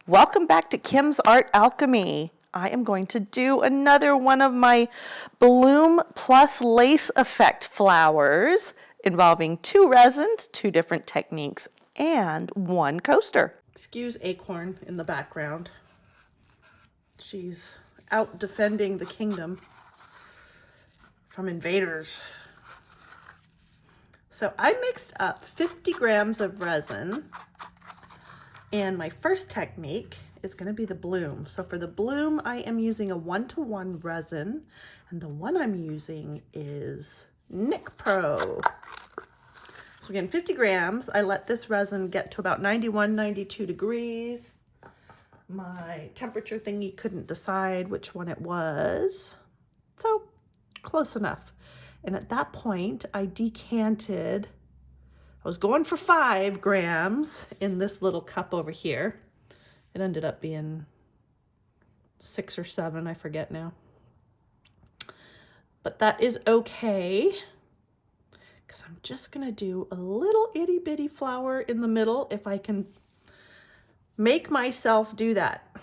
Welcome back to Kim's Art Alchemy. I am going to do another one of my Bloom+Lace effect flowers involving 2 resins, 2 different techniques, and 1 coaster. Excuse Acorn in the background. She's out defending the kingdom from invaders. So I mixed up 50 grams of resin, and my first technique is going to be the bloom. So for the bloom, I am using a 1-to-1 resin, and the one I'm using is NicPro. So again, 50 grams. I let this resin get to about 91, 92 degrees. My temperature thingy couldn't decide which one it was, so close enough. And at that point, I decanted. I was going for 5 grams in this little cup over here. It ended up being 6 or 7, I forget now. But that is okay, because I'm just gonna do a little itty bitty flower in the middle if I can make myself do that.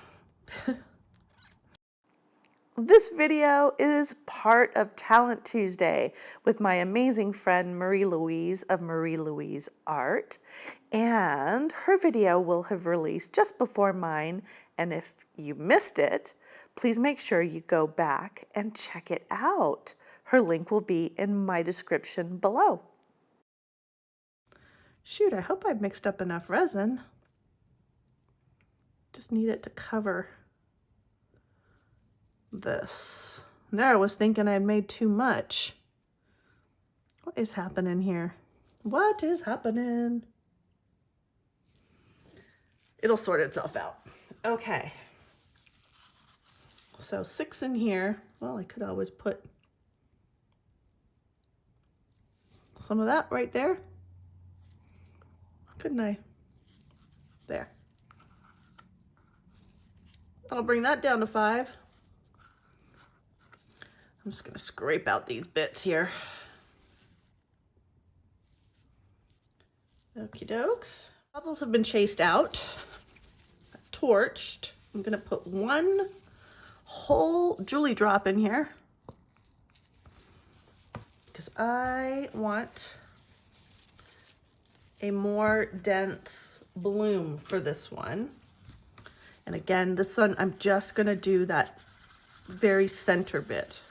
This video is part of Talent Tuesday with my amazing friend Marie Louise of Marie Louise Art, and her video will have released just before mine, and if you missed it, please make sure you go back and check it out. Her link will be in my description below. Shoot, I hope I've mixed up enough resin. Just need it to cover this. There, I was thinking I'd made too much. What is happening here? What is happening? It'll sort itself out. Okay. So 6 in here. Well, I could always put some of that right there. Couldn't I? There. I'll bring that down to 5. I'm just going to scrape out these bits here. Okie dokes. Bubbles have been chased out, torched. I'm going to put 1 whole Julie drop in here because I want a more dense bloom for this one. And again, this one, I'm just going to do that very center bit.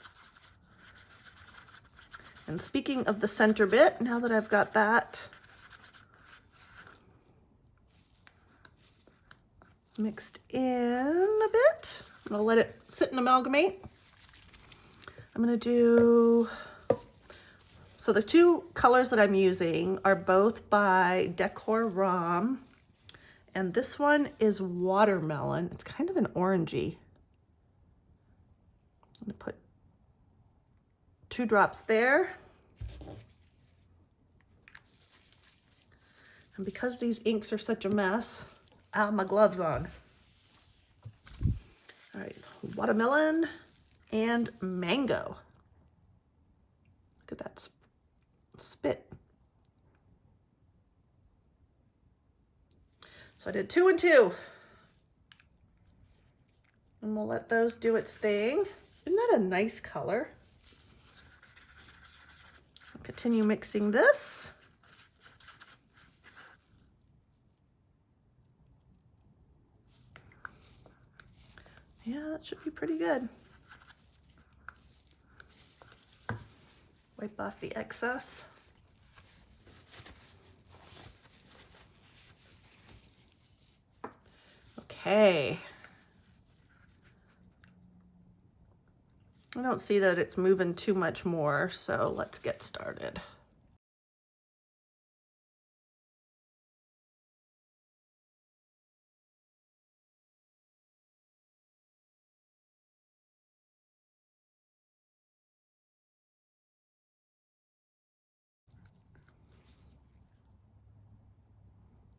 And speaking of the center bit, now that I've got that mixed in a bit, I'll let it sit and amalgamate. I'm going to do, so the 2 colors that I'm using are both by Decor Rom, and this one is watermelon. It's kind of an orangey. I'm going to put 2 drops there. And because these inks are such a mess, I have my gloves on. All right, watermelon and mango. Look at that spit. So I did 2 and 2. And we'll let those do its thing. Isn't that a nice color? I'll continue mixing this. Yeah, that should be pretty good. Wipe off the excess. Okay. I don't see that it's moving too much more, so let's get started.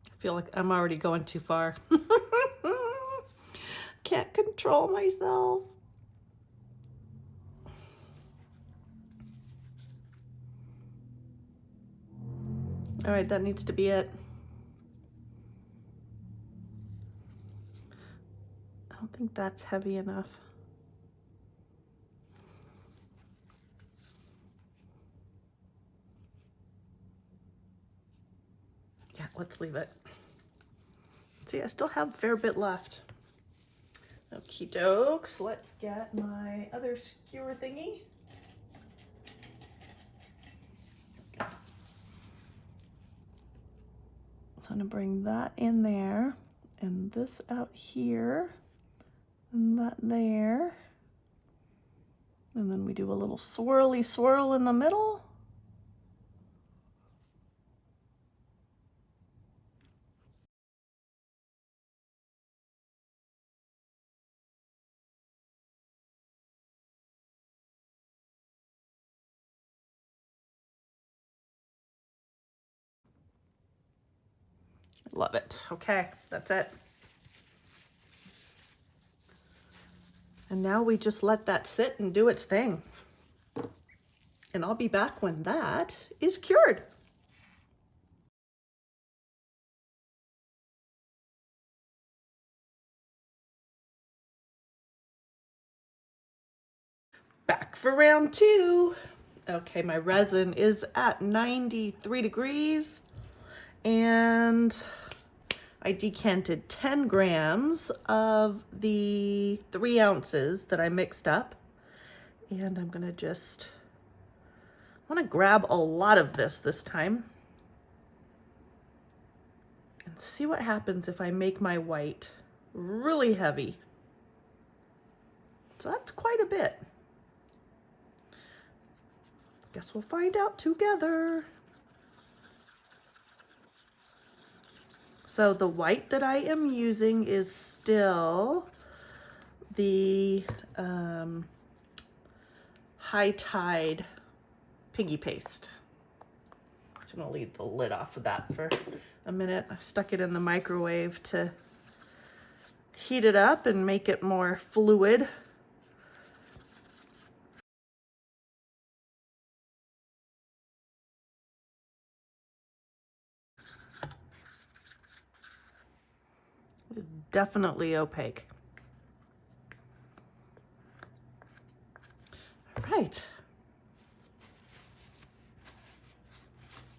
I feel like I'm already going too far. Can't control myself. All right, that needs to be it. don't think that's heavy enough. Yeah, let's leave it. See, I still have a fair bit left. Okie dokes, let's get my other skewer thingy. So I'm gonna bring that in there and this out here and that there. And then we do a little swirly swirl in the middle. Love it. Okay, that's it. And now we just let that sit and do its thing. And I'll be back when that is cured. Back for round two. Okay, my resin is at 93 degrees and I decanted 10 grams of the 3 ounces that I mixed up. And I'm gonna just, I wanna grab a lot of this time and see what happens if I make my white really heavy. So that's quite a bit. Guess we'll find out together. So the white that I am using is still the High Tide Piggy paste. I'm gonna leave the lid off of that for a minute. I stuck it in the microwave to heat it up and make it more fluid. It's definitely opaque. All right.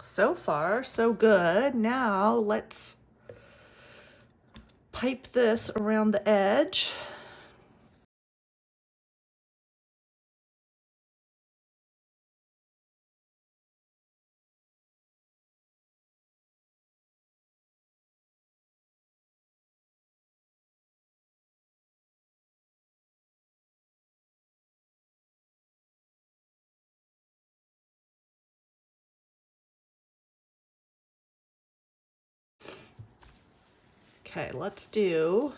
So far, so good. Now let's pipe this around the edge. Okay, let's do,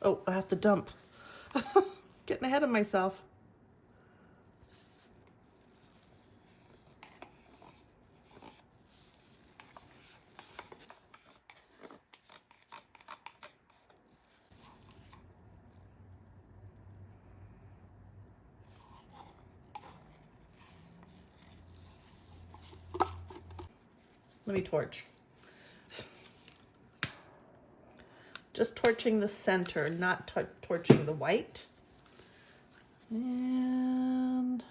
oh, I have to dump. Getting ahead of myself. Let me torch. Just torching the center, not torching the white. And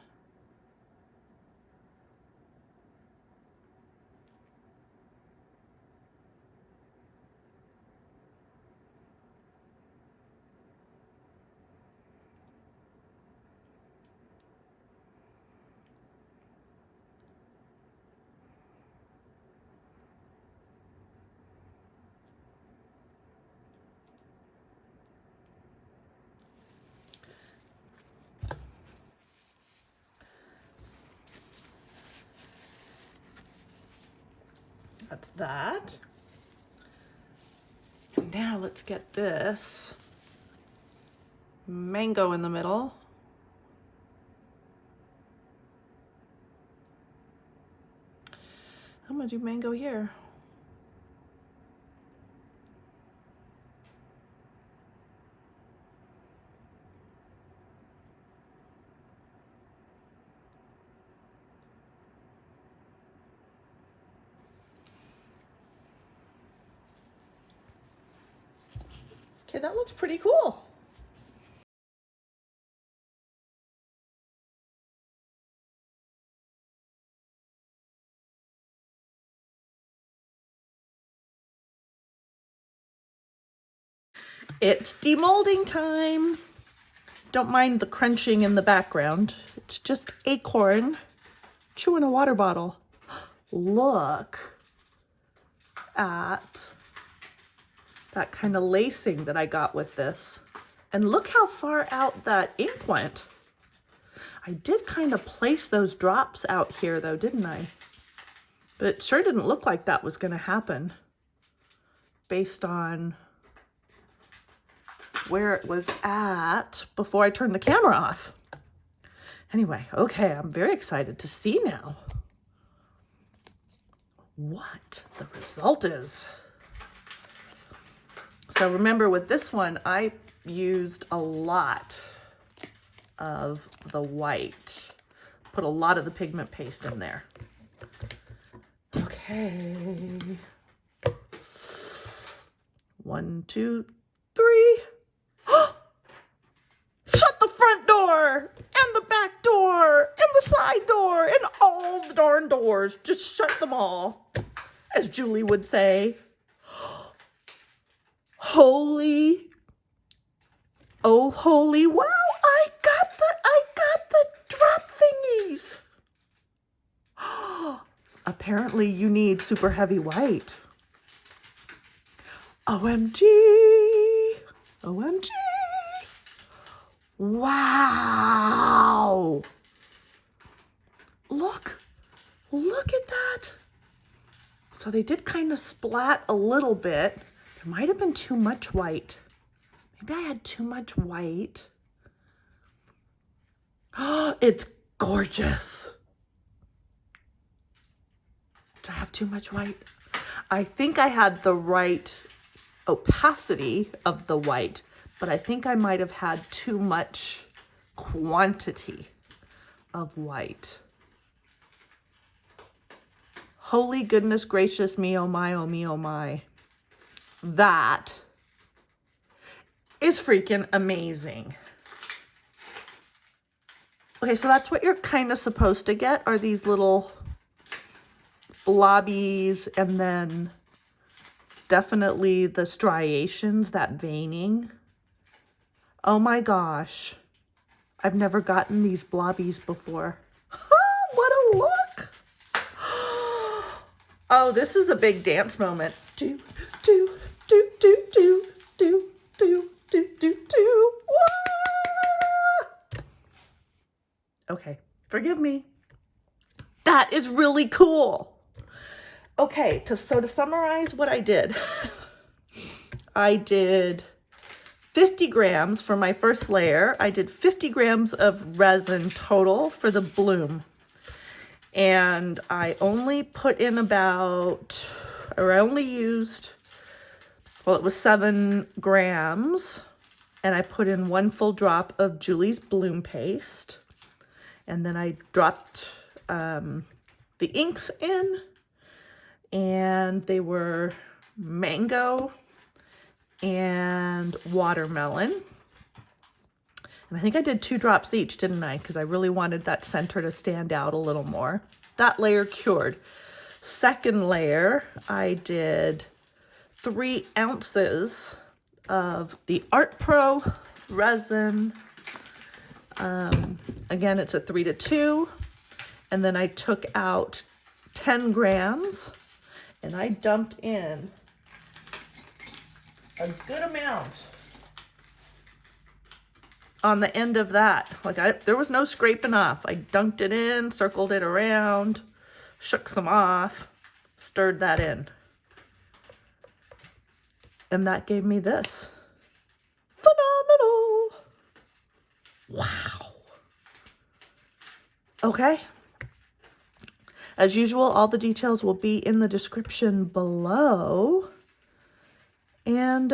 that's that. And now let's get this mango in the middle. I'm gonna do mango here. Okay, that looks pretty cool. It's demolding time. Don't mind the crunching in the background. It's just Acorn chewing a water bottle. Look at that kind of lacing that I got with this. And look how far out that ink went. I did kind of place those drops out here though, didn't I? But it sure didn't look like that was going to happen based on where it was at before I turned the camera off. Anyway, okay, I'm very excited to see now what the result is. So remember with this one, I used a lot of the white, put a lot of the pigment paste in there. Okay. 1, 2, 3. Shut the front door and the back door and the side door and all the darn doors. Just shut them all, as Julie would say. Holy, oh holy, wow, I got the drop thingies. Apparently you need super heavy white. OMG, OMG. Wow. Look at that. So they did kind of splat a little bit. There might have been too much white. Maybe I had too much white. Oh, it's gorgeous. Did I have too much white? I think I had the right opacity of the white, but I think I might have had too much quantity of white. Holy goodness gracious me, oh my, oh me, oh my. That is freaking amazing. Okay, so that's what you're kind of supposed to get, are these little blobbies, and then definitely the striations, that veining. Oh my gosh. I've never gotten these blobbies before. What a look. Oh, this is a big dance moment. Do, do, do, do, do, do, do, do, do, do. Wah! Okay, forgive me. That is really cool. Okay, so to summarize what I did, I did 50 grams for my first layer. I did 50 grams of resin total for the bloom. And I only put in about, or I only used, well, it was 7 grams. And I put in 1 full drop of Julie's bloom paste. And then I dropped the inks in. And they were mango and watermelon. And I think I did 2 drops each, didn't I? Because I really wanted that center to stand out a little more. That layer cured. Second layer, I did 3 ounces of the NicPro resin. Again, it's a 3-to-2. And then I took out 10 grams. And I dumped in a good amount on the end of that. Like there was no scraping off. I dunked it in, circled it around, shook some off, stirred that in. And that gave me this. Phenomenal. Wow. Okay. As usual, all the details will be in the description below. And,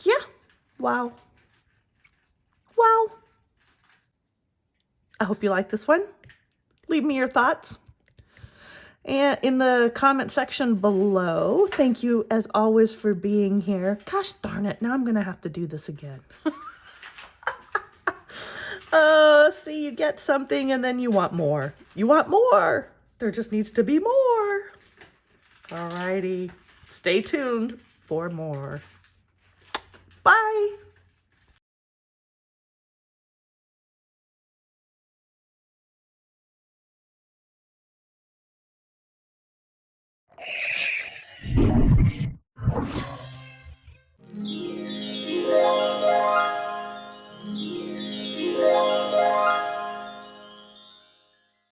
yeah. Wow. Wow. I hope you like this one. Leave me your thoughts. And in the comment section below. Thank you, as always, for being here. Gosh darn it. Now I'm going to have to do this again. See, you get something and then you want more. You want more. There just needs to be more. Alrighty. Stay tuned for more.